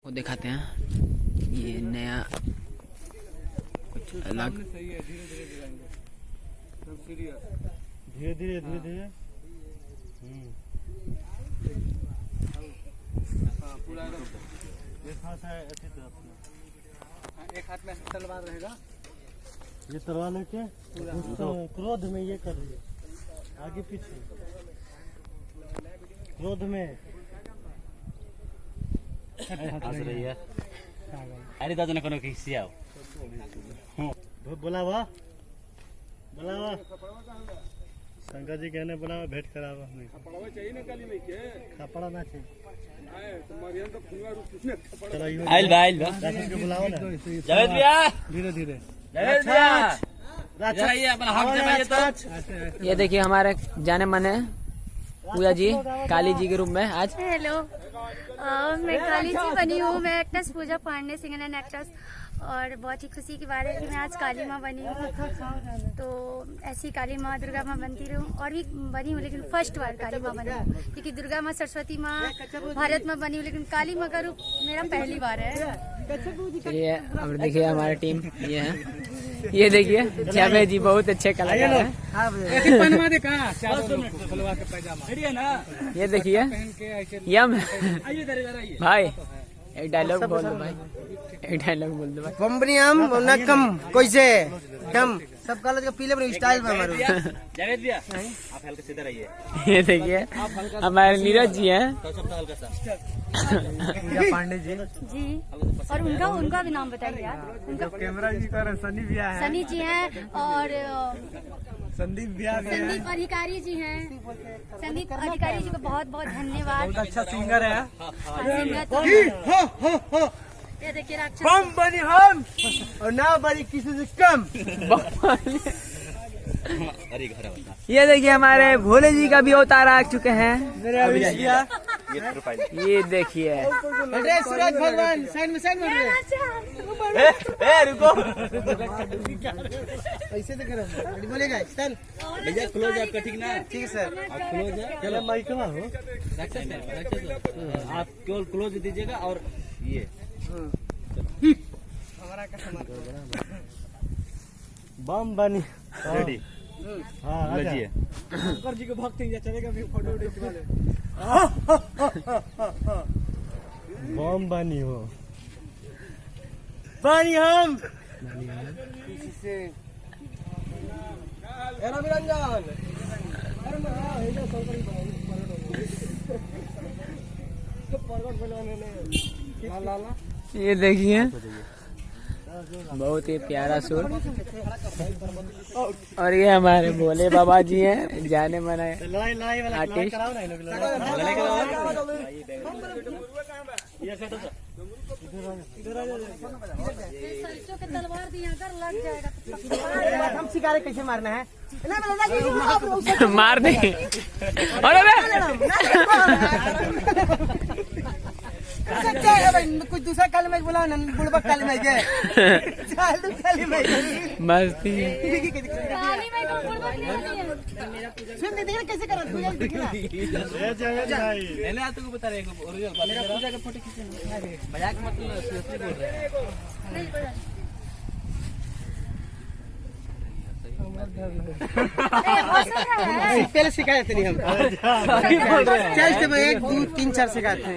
वो दिखाते हैं, ये नया कुछ अलग। धीरे धीरे धीरे धीरे एक हाथ में तलवार रहेगा, ये तलवार लेके क्रोध में ये कर रही है, आगे पीछे क्रोध में हंस रही है। अरे दादा ने कोनो किसी आओ बोलावा बोलावा शंकर जी कहने बोलावा भेंट करावा हमें खपड़वा चाहिए ना काली में के खपड़ा ना चाहिए तो मरियम तो खुलवा रूप किसने खपड़ा चलो यूं आइल बा राशन के बुलाओ ना जावेद भैया, धीरे धीरे जावेद भैया जरा ये अपना हाथ दबाइए तो। ये देखिए हमारे जाने माने पूजा जी काली जी के रूप में आज। हेलो, मैं काली जी बनी हूँ। मैं actress Pooja Pandey, singer and actress, और बहुत ही खुशी की बात है कि मैं आज काली माँ बनी हूँ। तो ऐसी काली माँ दुर्गा माँ बनती रहूँ, और भी बनी हूँ लेकिन फर्स्ट बार काली माँ बनी हूँ, क्योंकि दुर्गा माँ, सरस्वती माँ, भारत माँ बनी हूँ, लेकिन काली माँ का रूप मेरा पहली बार है। चलिए अब देखिए हमारी टीम ये है, ये देखिए जावेद जी बहुत अच्छे कलाकार हैं। पहनवा दे कहां खुलवा के पैजामा है ना, ये देखिए पहन के ऐसे यम आइए इधर इधर आइए। भाई एक डायलॉग बोल दो भाई, एक डायलॉग बोल दो भाई। बम्बनियम न कम कैसे कम सब कलर का पीले बड़े स्टाइल में हमारे। जावेद भैया आप हल्का सीधा रहिए। ये देखिए हमारे नीरज जी हैं, तो सब हल्का सा पूजा पांडे जी जी, और उनका भी नाम बताइए यार। उनका कैमरा जी कर सनी भैया है, सनी जी हैं, और संदीप भैया भी है, संदीप अधिकारी जी हैं। संदीप अधिकारी जी को बहुत बहुत धन्यवाद। बहुत अच्छा सिंगर है। सिंगर तो ये देखिए राक्षस हम बनी हम और ना बनी किसी से कम। अरे घर बता ये देखिए हमारे भोले जी का भी अवतार आ चुके हैं। ये प्रोफाइल ये देखिए अरे सूरज भगवान साइड में ए रुको ऐसे तो करो बोलेगा चल भैया क्लोज आपका ठीक ना। ठीक है सर। आप क्लोज है, चलो माइक में हो राक्षस आप केवल क्लोज दीजिएगा और ये बम बनी रेडी। हाँ आजा। लीजिए शंकर जी को भक्त ही चलेगा भी फोटो वाले। बम बनी हो बनी हम किसी से एरा निरंजन ये देखिए बहुत ही प्यारा सूट। और ये हमारे भोले बाबा जी हैं, जाने माने लड़ाई लड़ाई वाला आर्टिस्ट। कराओ ना, इन लोग लड़ाई सरसों के तलवार दिया अगर लग जाएगा तो हम शिकारी कैसे मारना है मार दे। अरे कुछ दूसरा काली में बुलाओ ना, बुड़बक काली में के चालू काली में मस्ती। काली में को बुड़बक नहीं है। सुन देखिए कैसे कर पूजा देखिए ए जावेद भाई पहले आप तुमको बता रहे हैं ओरिजिनल मेरा पूजा का फोटो खींचे मजाक मत लो, सीरियसली बोल रहे हैं। पहले शिकायत नहीं हम चल 1 2 3 4 शिकायत है।